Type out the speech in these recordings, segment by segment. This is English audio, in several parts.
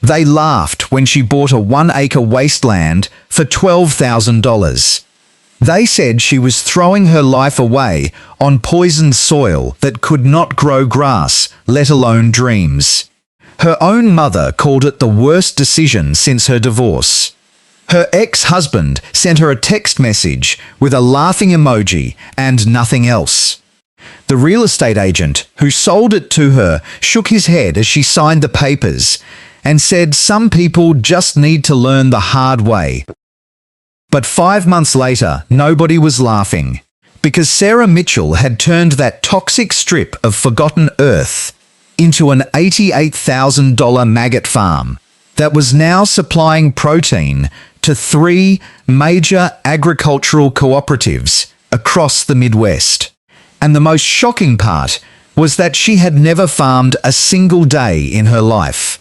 They laughed when she bought a 1-acre wasteland for $12,000. They said she was throwing her life away on poisoned soil that could not grow grass, let alone dreams. Her own mother called it the worst decision since her divorce. Her ex-husband sent her a text message with a laughing emoji and nothing else. The real estate agent who sold it to her shook his head as she signed the papers and said some people just need to learn the hard way. But 5 months later, nobody was laughing, because Sarah Mitchell had turned that toxic strip of forgotten earth into an $88,000 maggot farm that was now supplying protein to 3 major agricultural cooperatives across the Midwest. And the most shocking part was that she had never farmed a single day in her life.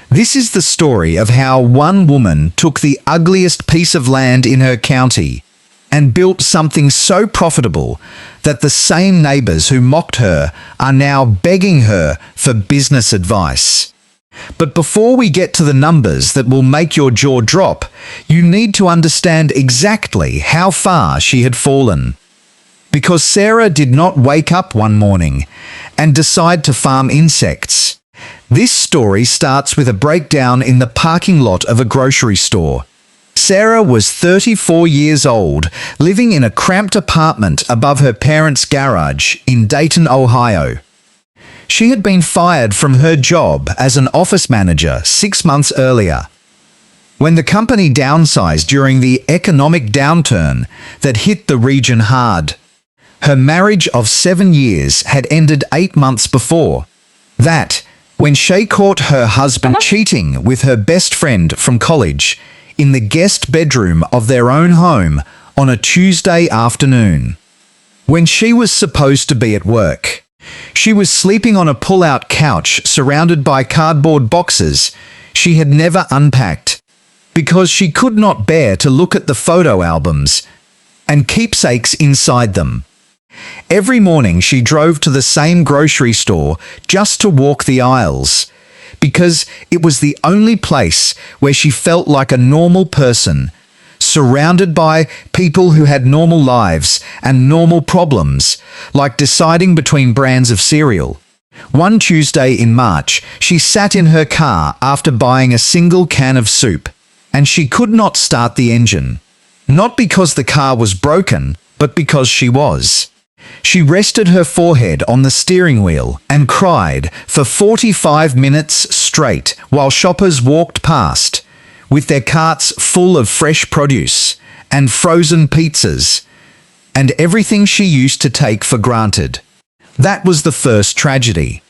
This is the story of how one woman took the ugliest piece of land in her county and built something so profitable that the same neighbors who mocked her are now begging her for business advice. But before we get to the numbers that will make your jaw drop, you need to understand exactly how far she had fallen. Because Sarah did not wake up one morning and decide to farm insects. This story starts with a breakdown in the parking lot of a grocery store. Sarah was 34 years old, living in a cramped apartment above her parents' garage in Dayton, Ohio. She had been fired from her job as an office manager 6 months earlier. When the company downsized during the economic downturn that hit the region hard. Her marriage of 7 years had ended 8 months before. That, when she caught her husband cheating with her best friend from college in the guest bedroom of their own home on a Tuesday afternoon. When she was supposed to be at work, she was sleeping on a pull-out couch surrounded by cardboard boxes she had never unpacked because she could not bear to look at the photo albums and keepsakes inside them. Every morning she drove to the same grocery store just to walk the aisles, because it was the only place where she felt like a normal person, surrounded by people who had normal lives and normal problems, like deciding between brands of cereal. One Tuesday in March, she sat in her car after buying a single can of soup, and she could not start the engine. Not because the car was broken, but because she was. She rested her forehead on the steering wheel and cried for 45 minutes straight while shoppers walked past with their carts full of fresh produce and frozen pizzas and everything she used to take for granted. That was the first tragedy.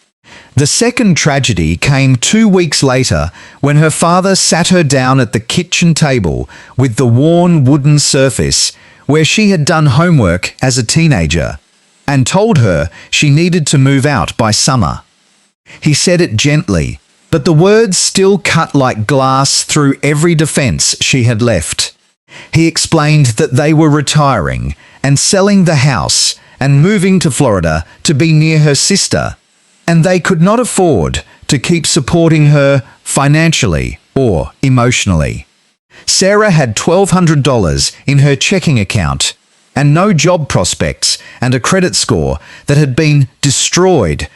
The second tragedy came 2 weeks later when her father sat her down at the kitchen table with the worn wooden surface where she had done homework as a teenager, and told her she needed to move out by summer. He said it gently, but the words still cut like glass through every defense she had left. He explained that they were retiring and selling the house and moving to Florida to be near her sister, and they could not afford to keep supporting her financially or emotionally. Sarah had $1,200 in her checking account and no job prospects and a credit score that had been destroyed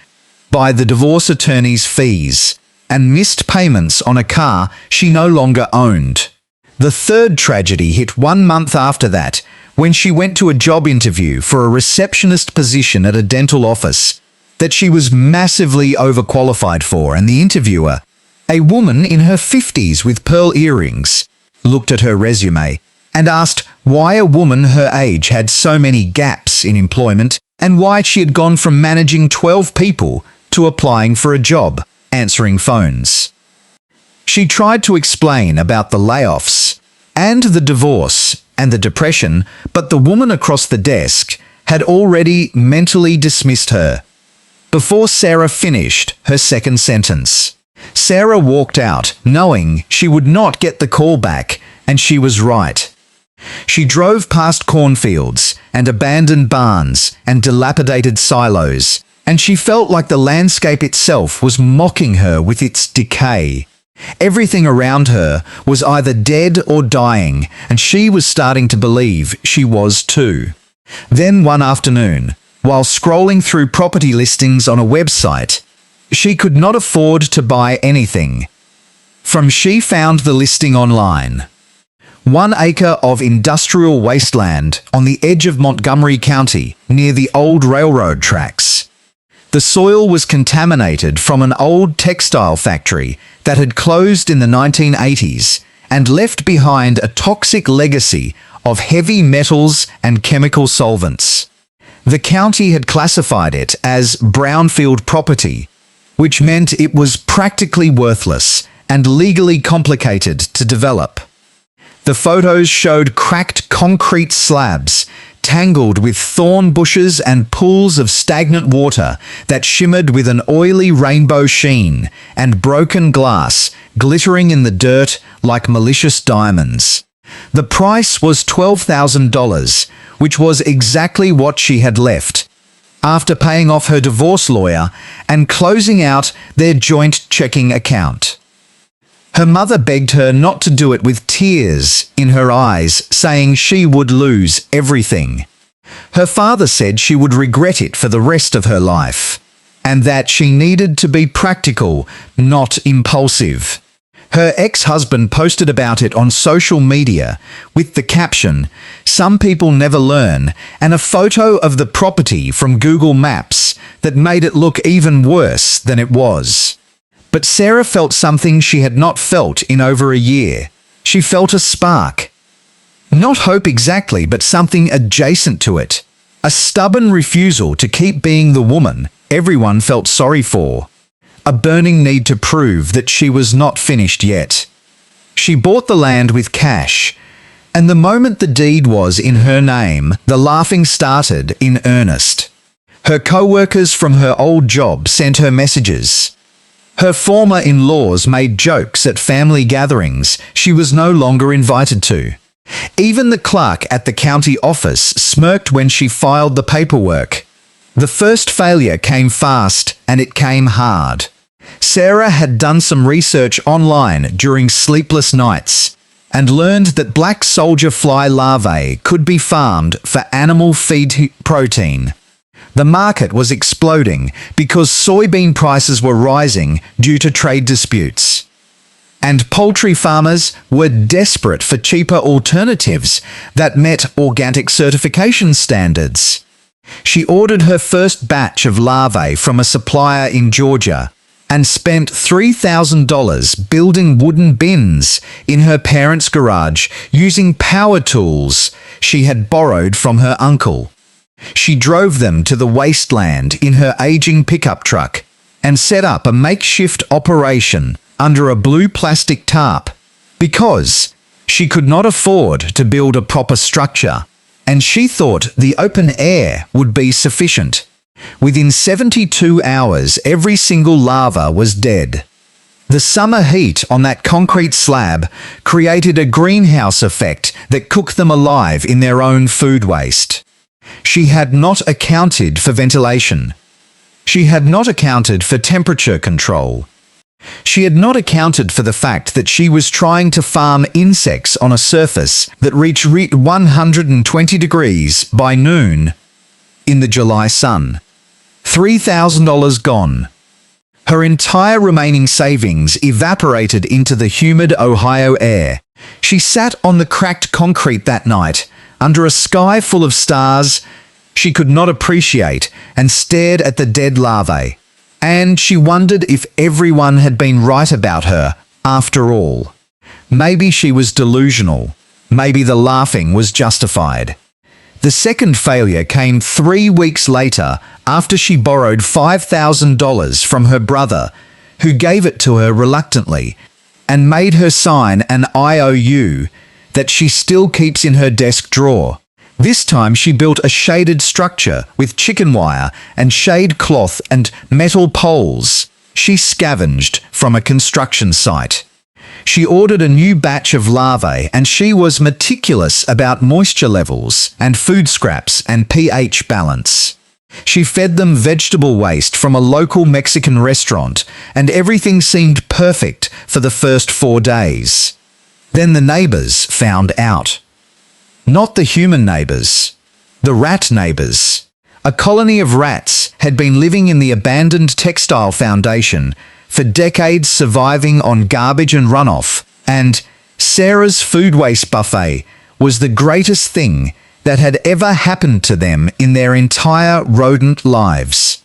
by the divorce attorney's fees and missed payments on a car she no longer owned. The third tragedy hit 1 month after that when she went to a job interview for a receptionist position at a dental office that she was massively overqualified for, and the interviewer, a woman in her 50s with pearl earrings, looked at her resume and asked why a woman her age had so many gaps in employment and why she had gone from managing 12 people to applying for a job, answering phones. She tried to explain about the layoffs and the divorce and the depression, but the woman across the desk had already mentally dismissed her. Before Sarah finished her second sentence, Sarah walked out knowing she would not get the call back, and she was right. She drove past cornfields and abandoned barns and dilapidated silos, and she felt like the landscape itself was mocking her with its decay. Everything around her was either dead or dying, and she was starting to believe she was too. Then one afternoon, while scrolling through property listings on a website, she could not afford to buy anything. She found the listing online. 1 acre of industrial wasteland on the edge of Montgomery County, near the old railroad tracks. The soil was contaminated from an old textile factory that had closed in the 1980s and left behind a toxic legacy of heavy metals and chemical solvents. The county had classified it as brownfield property, which meant it was practically worthless and legally complicated to develop. The photos showed cracked concrete slabs, tangled with thorn bushes and pools of stagnant water that shimmered with an oily rainbow sheen, and broken glass glittering in the dirt like malicious diamonds. The price was $12,000, which was exactly what she had left, after paying off her divorce lawyer and closing out their joint checking account. Her mother begged her not to do it, with tears in her eyes, saying she would lose everything. Her father said she would regret it for the rest of her life, and that she needed to be practical, not impulsive. Her ex-husband posted about it on social media with the caption, "Some people never learn," and a photo of the property from Google Maps that made it look even worse than it was. But Sarah felt something she had not felt in over a year. She felt a spark. Not hope exactly, but something adjacent to it. A stubborn refusal to keep being the woman everyone felt sorry for. A burning need to prove that she was not finished yet. She bought the land with cash, and the moment the deed was in her name, the laughing started in earnest. Her co-workers from her old job sent her messages. Her former in-laws made jokes at family gatherings she was no longer invited to. Even the clerk at the county office smirked when she filed the paperwork. The first failure came fast, and it came hard. Sarah had done some research online during sleepless nights and learned that black soldier fly larvae could be farmed for animal feed protein. The market was exploding because soybean prices were rising due to trade disputes. And poultry farmers were desperate for cheaper alternatives that met organic certification standards. She ordered her first batch of larvae from a supplier in Georgia and spent $3,000 building wooden bins in her parents' garage using power tools she had borrowed from her uncle. She drove them to the wasteland in her aging pickup truck and set up a makeshift operation under a blue plastic tarp because she could not afford to build a proper structure, and she thought the open air would be sufficient. Within 72 hours, every single larva was dead. The summer heat on that concrete slab created a greenhouse effect that cooked them alive in their own food waste. She had not accounted for ventilation. She had not accounted for temperature control. She had not accounted for the fact that she was trying to farm insects on a surface that reached 120 degrees by noon in the July sun. $3,000 gone. Her entire remaining savings evaporated into the humid Ohio air. She sat on the cracked concrete that night, under a sky full of stars she could not appreciate, and stared at the dead larvae. And she wondered if everyone had been right about her after all. Maybe she was delusional. Maybe the laughing was justified. The second failure came 3 weeks later, after she borrowed $5,000 from her brother, who gave it to her reluctantly and made her sign an IOU that she still keeps in her desk drawer. This time she built a shaded structure with chicken wire and shade cloth and metal poles she scavenged from a construction site. She ordered a new batch of larvae, and she was meticulous about moisture levels and food scraps and pH balance. She fed them vegetable waste from a local Mexican restaurant, and everything seemed perfect for the first 4 days. Then the neighbours found out. Not the human neighbours, the rat neighbours. A colony of rats had been living in the abandoned textile foundation for decades, surviving on garbage and runoff, and Sarah's food waste buffet was the greatest thing that had ever happened to them in their entire rodent lives.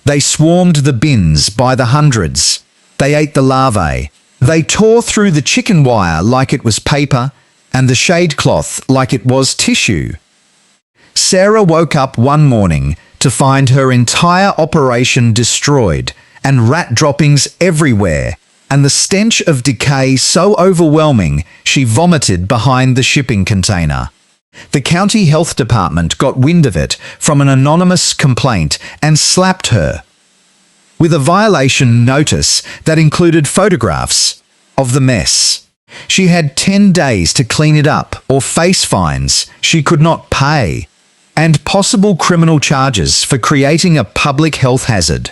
They swarmed the bins by the hundreds. They ate the larvae. They tore through the chicken wire like it was paper, and the shade cloth like it was tissue. Sarah woke up one morning to find her entire operation destroyed, and rat droppings everywhere, and the stench of decay so overwhelming she vomited behind the shipping container. The county health department got wind of it from an anonymous complaint and slapped her with a violation notice that included photographs of the mess. She had 10 days to clean it up or face fines she could not pay, and possible criminal charges for creating a public health hazard.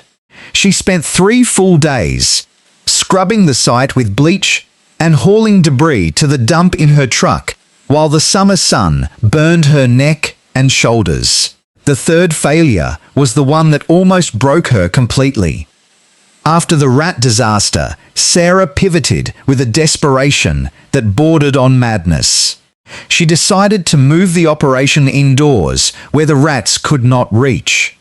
She spent 3 full days scrubbing the site with bleach and hauling debris to the dump in her truck, while the summer sun burned her neck and shoulders. The third failure was the one that almost broke her completely. After the rat disaster, Sarah pivoted with a desperation that bordered on madness. She decided to move the operation indoors where the rats could not reach.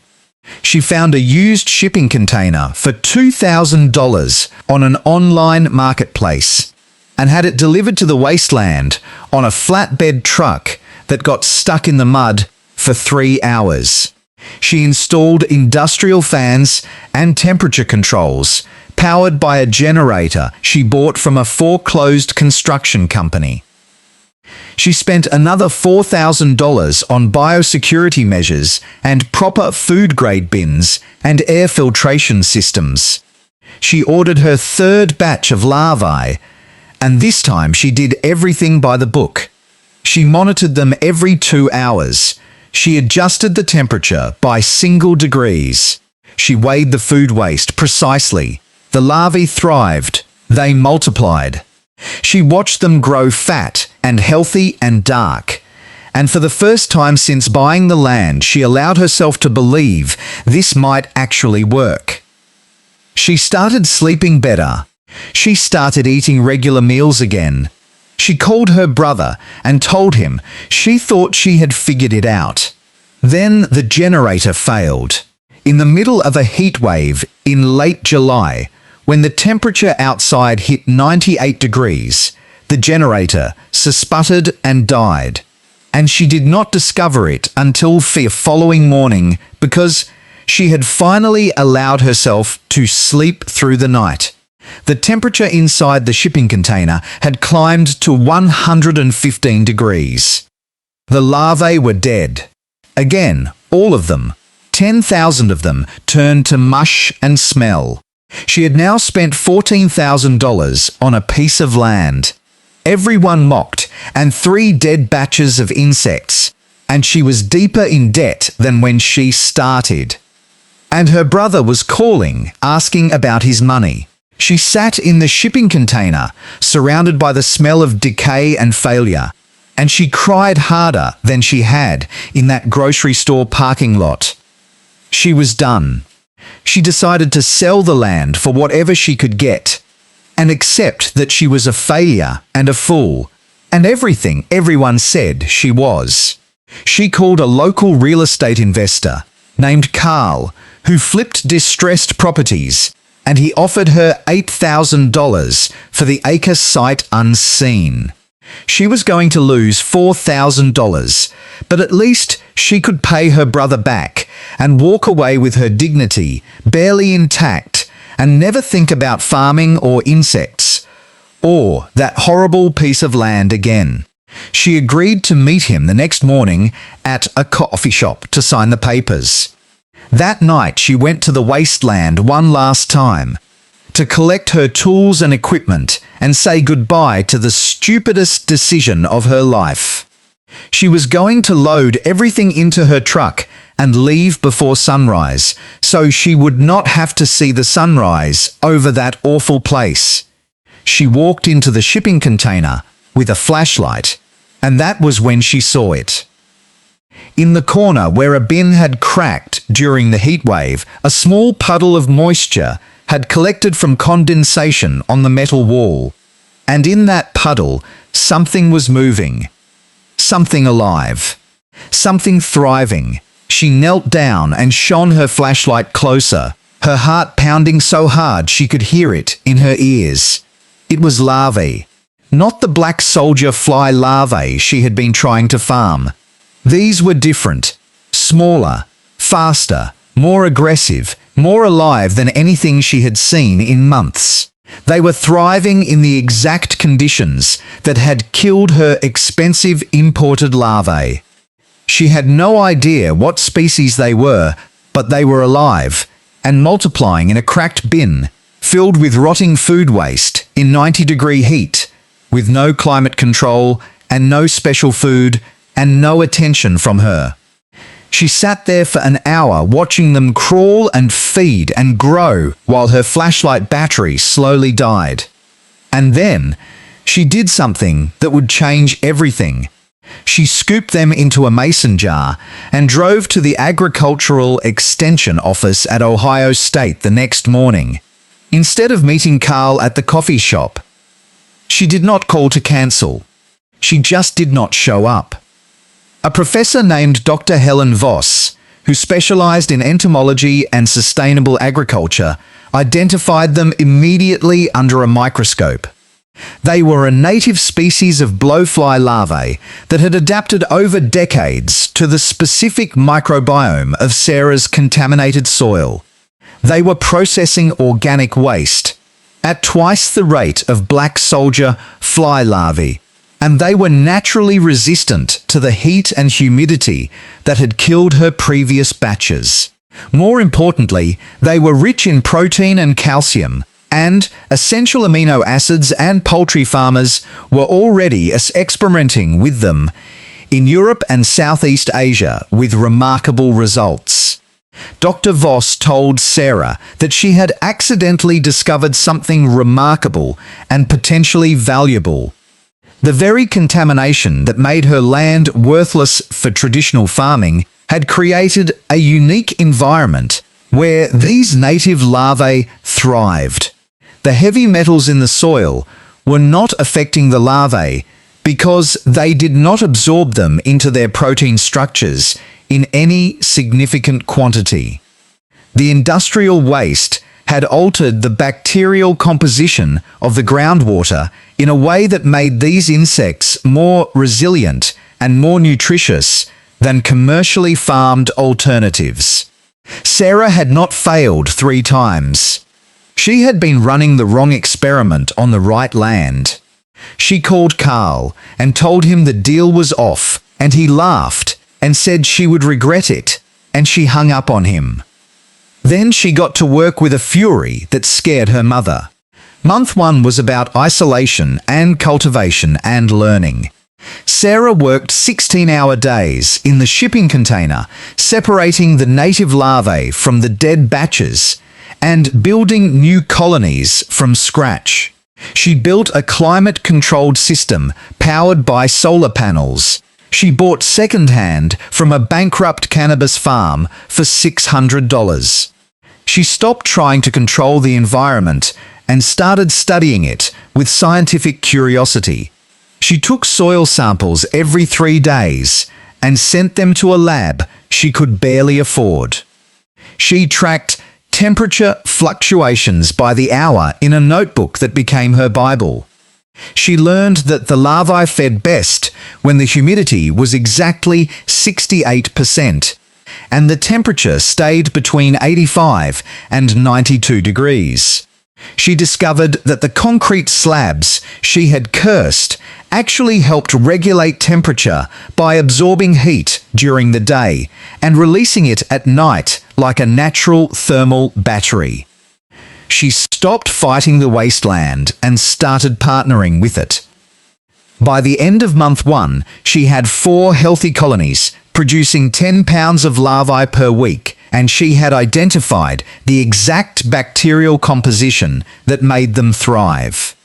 She found a used shipping container for $2,000 on an online marketplace and had it delivered to the wasteland on a flatbed truck that got stuck in the mud for 3 hours. She installed industrial fans and temperature controls powered by a generator she bought from a foreclosed construction company. She spent another $4,000 on biosecurity measures and proper food-grade bins and air filtration systems. She ordered her third batch of larvae, and this time she did everything by the book. She monitored them every 2 hours. She adjusted the temperature by single degrees. She weighed the food waste precisely. The larvae thrived. They multiplied. She watched them grow fat and healthy and dark. And for the first time since buying the land, she allowed herself to believe this might actually work. She started sleeping better. She started eating regular meals again. She called her brother and told him she thought she had figured it out. Then the generator failed. In the middle of a heat wave in late July, when the temperature outside hit 98 degrees, the generator sputtered and died. And she did not discover it until the following morning because she had finally allowed herself to sleep through the night. The temperature inside the shipping container had climbed to 115 degrees. The larvae were dead. Again, all of them, 10,000 of them, turned to mush and smell. She had now spent $14,000 on a piece of land. Everyone mocked, and 3 dead batches of insects, and she was deeper in debt than when she started. And her brother was calling, asking about his money. She sat in the shipping container, surrounded by the smell of decay and failure, and she cried harder than she had in that grocery store parking lot. She was done. She decided to sell the land for whatever she could get, and accept that she was a failure and a fool, and everything everyone said she was. She called a local real estate investor named Carl, who flipped distressed properties, and he offered her $8,000 for the acre site unseen. She was going to lose $4,000, but at least she could pay her brother back and walk away with her dignity barely intact and never think about farming or insects or that horrible piece of land again. She agreed to meet him the next morning at a coffee shop to sign the papers. That night she went to the wasteland one last time to collect her tools and equipment and say goodbye to the stupidest decision of her life. She was going to load everything into her truck and leave before sunrise, so she would not have to see the sunrise over that awful place. She walked into the shipping container with a flashlight, and that was when she saw it. In the corner where a bin had cracked during the heat wave, a small puddle of moisture had collected from condensation on the metal wall. And in that puddle, something was moving. Something alive. Something thriving. She knelt down and shone her flashlight closer, her heart pounding so hard she could hear it in her ears. It was larvae. Not the black soldier fly larvae she had been trying to farm. These were different. Smaller, faster, more aggressive, more alive than anything she had seen in months. They were thriving in the exact conditions that had killed her expensive imported larvae. She had no idea what species they were, but they were alive and multiplying in a cracked bin filled with rotting food waste in 90-degree heat, with no climate control and no special food and no attention from her. She sat there for an hour watching them crawl and feed and grow while her flashlight battery slowly died. And then she did something that would change everything. She scooped them into a mason jar and drove to the Agricultural Extension Office at Ohio State the next morning, instead of meeting Carl at the coffee shop. She did not call to cancel. She just did not show up. A professor named Dr. Helen Voss, who specialized in entomology and sustainable agriculture, identified them immediately under a microscope. They were a native species of blowfly larvae that had adapted over decades to the specific microbiome of Sarah's contaminated soil. They were processing organic waste at twice the rate of black soldier fly larvae, and they were naturally resistant to the heat and humidity that had killed her previous batches. More importantly, they were rich in protein and calcium, and essential amino acids, and poultry farmers were already experimenting with them in Europe and Southeast Asia with remarkable results. Dr. Voss told Sarah that she had accidentally discovered something remarkable and potentially valuable. The very contamination that made her land worthless for traditional farming had created a unique environment where these native larvae thrived. The heavy metals in the soil were not affecting the larvae because they did not absorb them into their protein structures in any significant quantity. The industrial waste had altered the bacterial composition of the groundwater in a way that made these insects more resilient and more nutritious than commercially farmed alternatives. Sarah had not failed 3 times. She had been running the wrong experiment on the right land. She called Carl and told him the deal was off, and he laughed and said she would regret it, and she hung up on him. Then she got to work with a fury that scared her mother. Month 1 was about isolation and cultivation and learning. Sarah worked 16-hour days in the shipping container, separating the native larvae from the dead batches and building new colonies from scratch. She built a climate-controlled system powered by solar panels. She bought second-hand from a bankrupt cannabis farm for $600. She stopped trying to control the environment and started studying it with scientific curiosity. She took soil samples every 3 days and sent them to a lab she could barely afford. She tracked temperature fluctuations by the hour in a notebook that became her Bible. She learned that the larvae fed best when the humidity was exactly 68%, and the temperature stayed between 85 and 92 degrees. She discovered that the concrete slabs she had cursed actually helped regulate temperature by absorbing heat during the day and releasing it at night like a natural thermal battery. She stopped fighting the wasteland and started partnering with it. By the end of month 1, she had 4 healthy colonies producing 10 pounds of larvae per week, and she had identified the exact bacterial composition that made them thrive.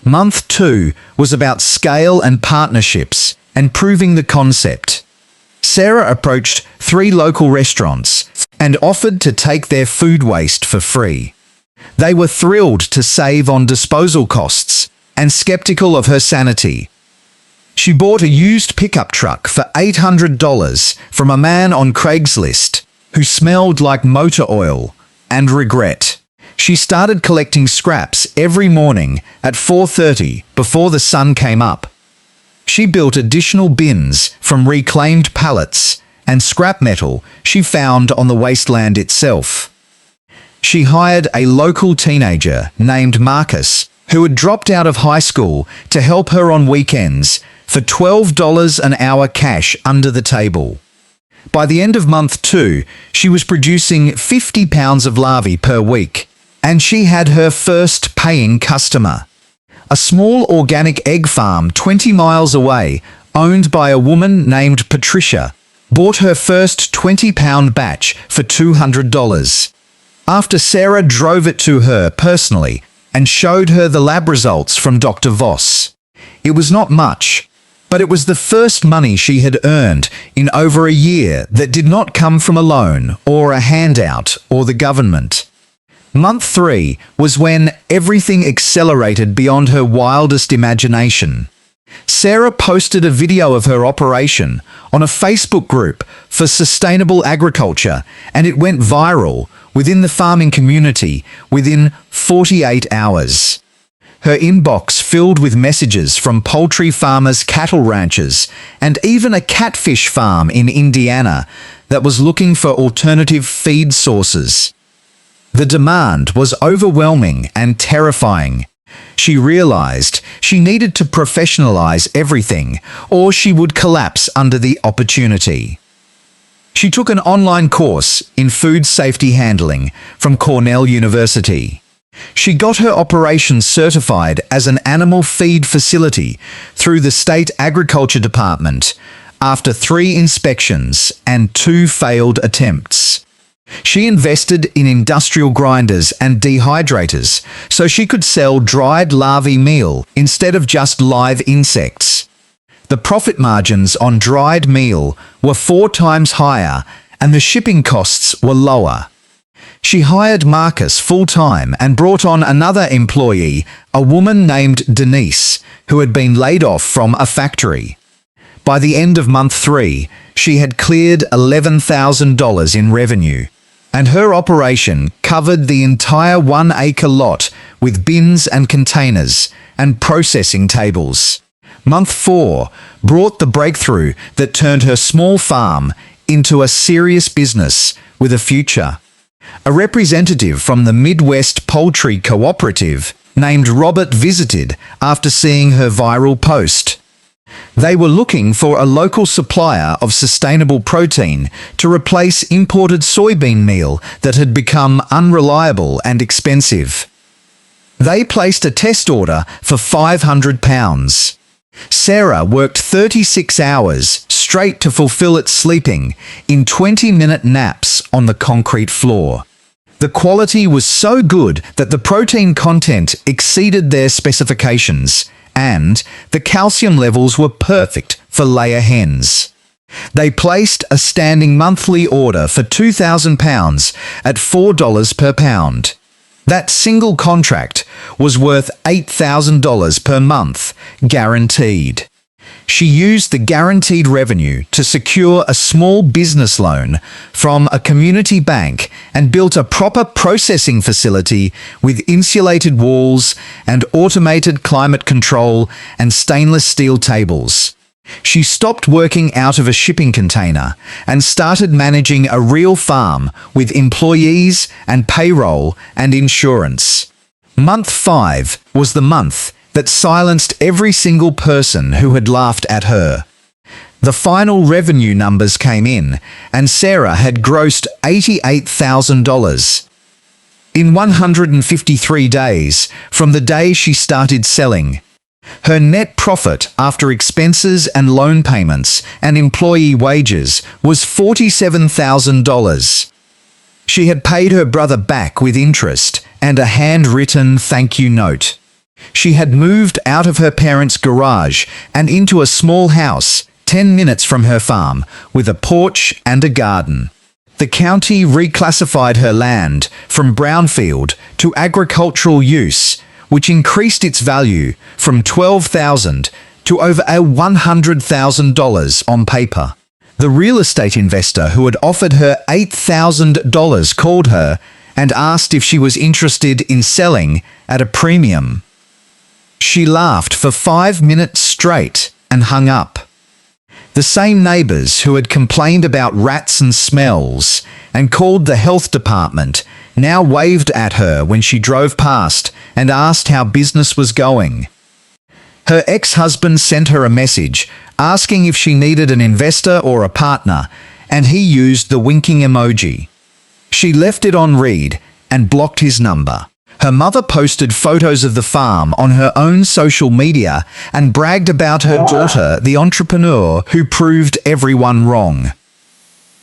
Month 2 was about scale and partnerships and proving the concept. Sarah approached 3 local restaurants and offered to take their food waste for free. They were thrilled to save on disposal costs and skeptical of her sanity. She bought a used pickup truck for $800 from a man on Craigslist who smelled like motor oil and regret. She started collecting scraps every morning at 4:30 before the sun came up. She built additional bins from reclaimed pallets and scrap metal she found on the wasteland itself. She hired a local teenager named Marcus, who had dropped out of high school, to help her on weekends for $12 an hour cash under the table. By the end of month 2, she was producing 50 pounds of larvae per week, and she had her first paying customer. A small organic egg farm 20 miles away, owned by a woman named Patricia, bought her first 20-pound batch for $200. After Sarah drove it to her personally and showed her the lab results from Dr. Voss. It was not much, but it was the first money she had earned in over a year that did not come from a loan or a handout or the government. Month 3 was when everything accelerated beyond her wildest imagination. Sarah posted a video of her operation on a Facebook group for sustainable agriculture, and it went viral within the farming community within 48 hours. Her inbox filled with messages from poultry farmers, cattle ranchers, and even a catfish farm in Indiana that was looking for alternative feed sources. The demand was overwhelming and terrifying. She realized she needed to professionalize everything, or she would collapse under the opportunity. She took an online course in food safety handling from Cornell University. She got her operations certified as an animal feed facility through the state agriculture department after 3 inspections and 2 failed attempts. She invested in industrial grinders and dehydrators so she could sell dried larvae meal instead of just live insects. The profit margins on dried meal were 4 times higher and the shipping costs were lower. She hired Marcus full-time and brought on another employee, a woman named Denise, who had been laid off from a factory. By the end of month 3, she had cleared $11,000 in revenue, and her operation covered the entire 1-acre lot with bins and containers and processing tables. Month 4 brought the breakthrough that turned her small farm into a serious business with a future. A representative from the Midwest Poultry Cooperative named Robert visited after seeing her viral post. They were looking for a local supplier of sustainable protein to replace imported soybean meal that had become unreliable and expensive. They placed a test order for 500 pounds. Sarah worked 36 hours straight to fulfill it, sleeping in 20-minute naps on the concrete floor. The quality was so good that the protein content exceeded their specifications, and the calcium levels were perfect for layer hens. They placed a standing monthly order for 2,000 pounds at $4 per pound. That single contract was worth $8,000 per month, guaranteed. She used the guaranteed revenue to secure a small business loan from a community bank and built a proper processing facility with insulated walls and automated climate control and stainless steel tables. She stopped working out of a shipping container and started managing a real farm with employees and payroll and insurance. Month 5 was the month that silenced every single person who had laughed at her. The final revenue numbers came in, and Sarah had grossed $88,000. In 153 days from the day she started selling, Her net profit after expenses and loan payments and employee wages was $47,000. She had paid her brother back with interest and a handwritten thank you note. She had moved out of her parents' garage and into a small house 10 minutes from her farm with a porch and a garden. The county reclassified her land from brownfield to agricultural use, which increased its value from $12,000 to over $100,000 on paper. The real estate investor who had offered her $8,000 called her and asked if she was interested in selling at a premium. She laughed for 5 minutes straight and hung up. The same neighbours who had complained about rats and smells and called the health department now waved at her when she drove past and asked how business was going. Her ex-husband sent her a message asking if she needed an investor or a partner, and he used the winking emoji. She left it on read and blocked his number. Her mother posted photos of the farm on her own social media and bragged about her daughter, the entrepreneur who proved everyone wrong.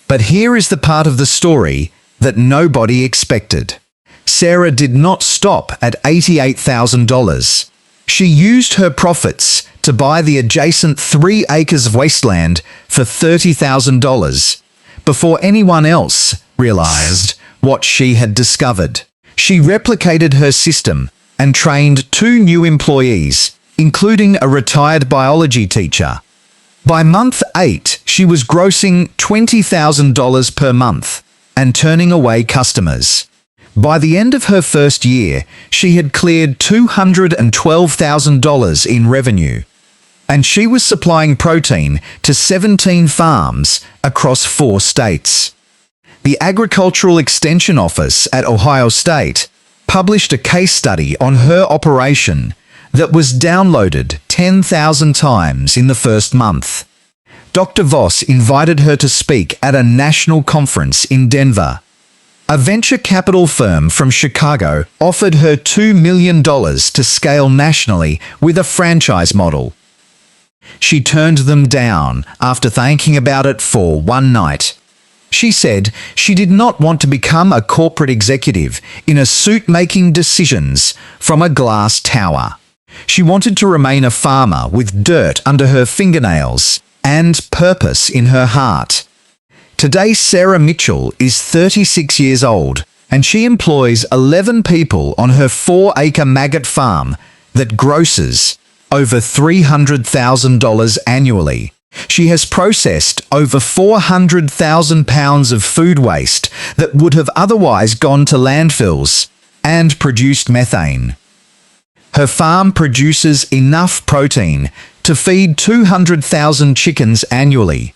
But here is the part of the story that nobody expected. Sarah did not stop at $88,000. She used her profits to buy the adjacent 3 acres of wasteland for $30,000 before anyone else realized what she had discovered. She replicated her system and trained 2 new employees, including a retired biology teacher. By month 8, she was grossing $20,000 per month and turning away customers. By the end of her first year, she had cleared $212,000 in revenue, and she was supplying protein to 17 farms across 4 states. The Agricultural Extension Office at Ohio State published a case study on her operation that was downloaded 10,000 times in the first month. Dr. Voss invited her to speak at a national conference in Denver. A venture capital firm from Chicago offered her $2 million to scale nationally with a franchise model. She turned them down after thinking about it for one night. She said she did not want to become a corporate executive in a suit making decisions from a glass tower. She wanted to remain a farmer with dirt under her fingernails and purpose in her heart. Today, Sarah Mitchell is 36 years old, and she employs 11 people on her 4-acre Maggot farm that grosses over $300,000 annually. She has processed over 400,000 pounds of food waste that would have otherwise gone to landfills and produced methane. Her farm produces enough protein to feed 200,000 chickens annually.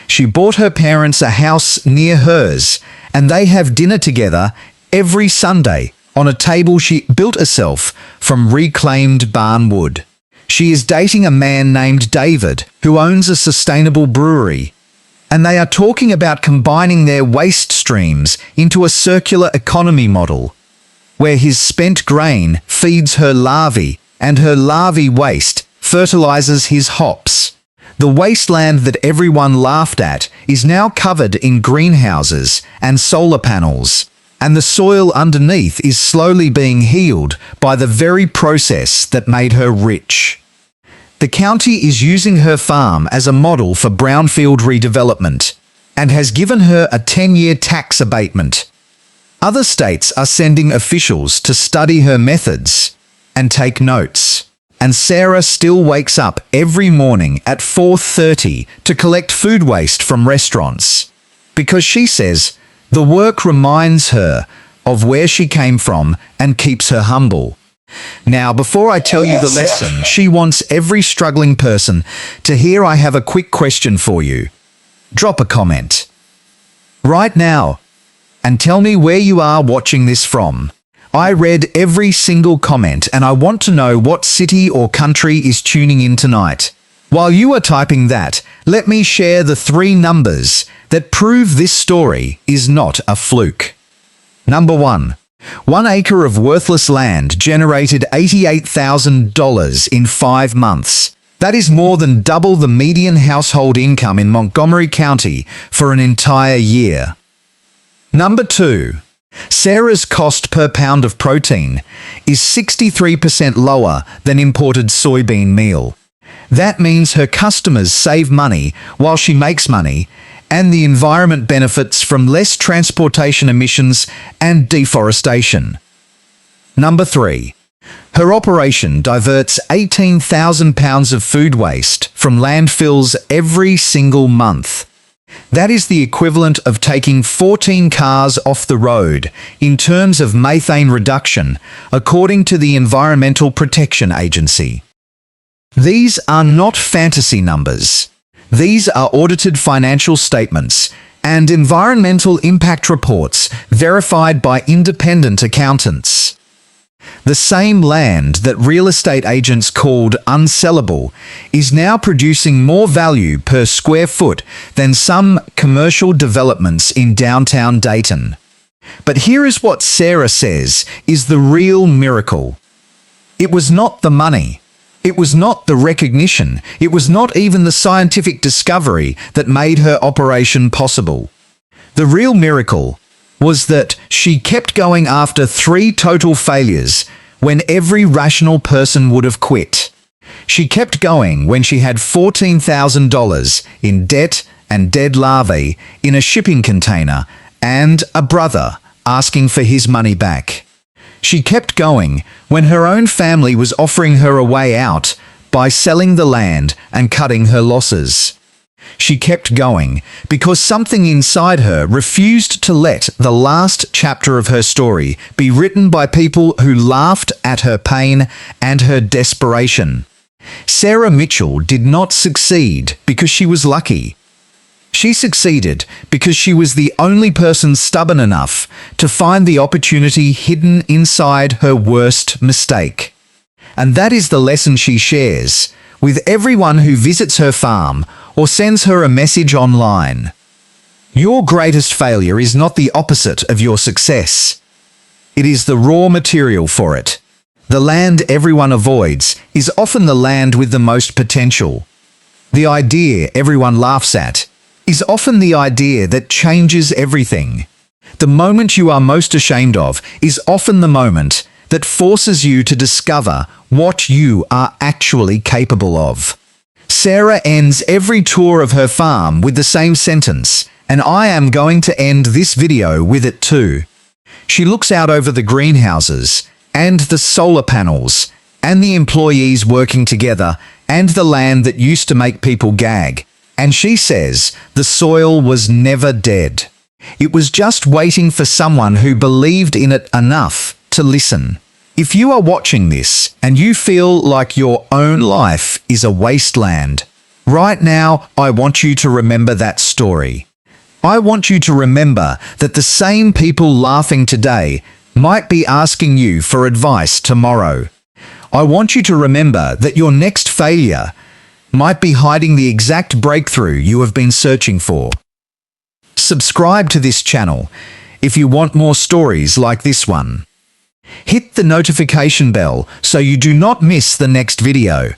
She bought her parents a house near hers, and they have dinner together every Sunday on a table she built herself from reclaimed barn wood. She is dating a man named David, who owns a sustainable brewery, and they are talking about combining their waste streams into a circular economy model, where his spent grain feeds her larvae and her larvae waste fertilizes his hops. The wasteland that everyone laughed at is now covered in greenhouses and solar panels, and the soil underneath is slowly being healed by the very process that made her rich. The county is using her farm as a model for brownfield redevelopment and has given her a 10-year tax abatement. Other states are sending officials to study her methods and take notes. And Sarah still wakes up every morning at 4:30 to collect food waste from restaurants, because she says the work reminds her of where she came from and keeps her humble. Now, before I tell you the lesson she wants every struggling person to hear, I have a quick question for you. Drop a comment right now and tell me where you are watching this from. I read every single comment, and I want to know what city or country is tuning in tonight. While you are typing that, let me share the 3 numbers that prove this story is not a fluke. Number 1. 1 acre of worthless land generated $88,000 in 5 months. That is more than double the median household income in Montgomery County for an entire year. Number 2. Sarah's cost per pound of protein is 63% lower than imported soybean meal. That means her customers save money while she makes money, and the environment benefits from less transportation emissions and deforestation. Number 3. Her operation diverts 18,000 pounds of food waste from landfills every single month. That is the equivalent of taking 14 cars off the road in terms of methane reduction, according to the Environmental Protection Agency. These are not fantasy numbers. These are audited financial statements and environmental impact reports verified by independent accountants. The same land that real estate agents called unsellable is now producing more value per square foot than some commercial developments in downtown Dayton. But here is what Sarah says is the real miracle. It was not the money. It was not the recognition. It was not even the scientific discovery that made her operation possible. The real miracle was that she kept going after 3 total failures when every rational person would have quit. She kept going when she had $14,000 in debt and dead larvae in a shipping container and a brother asking for his money back. She kept going when her own family was offering her a way out by selling the land and cutting her losses. She kept going because something inside her refused to let the last chapter of her story be written by people who laughed at her pain and her desperation. Sarah Mitchell did not succeed because she was lucky. She succeeded because she was the only person stubborn enough to find the opportunity hidden inside her worst mistake. And that is the lesson she shares with everyone who visits her farm or sends her a message online. Your greatest failure is not the opposite of your success. It is the raw material for it. The land everyone avoids is often the land with the most potential. The idea everyone laughs at is often the idea that changes everything. The moment you are most ashamed of is often the moment that forces you to discover what you are actually capable of. Sarah ends every tour of her farm with the same sentence, and I am going to end this video with it too. She looks out over the greenhouses, and the solar panels, and the employees working together, and the land that used to make people gag. And she says the soil was never dead. It was just waiting for someone who believed in it enough to listen. If you are watching this and you feel like your own life is a wasteland, right now I want you to remember that story. I want you to remember that the same people laughing today might be asking you for advice tomorrow. I want you to remember that your next failure might be hiding the exact breakthrough you have been searching for. Subscribe to this channel if you want more stories like this one. Hit the notification bell so you do not miss the next video.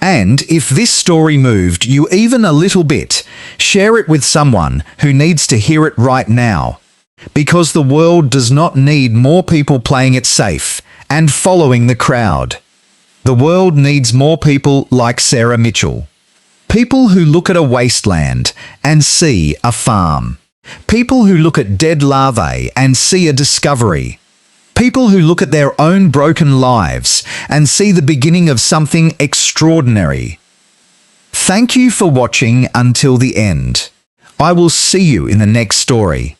And if this story moved you even a little bit, share it with someone who needs to hear it right now. Because the world does not need more people playing it safe and following the crowd. The world needs more people like Sarah Mitchell. People who look at a wasteland and see a farm. People who look at dead larvae and see a discovery. People who look at their own broken lives and see the beginning of something extraordinary. Thank you for watching until the end. I will see you in the next story.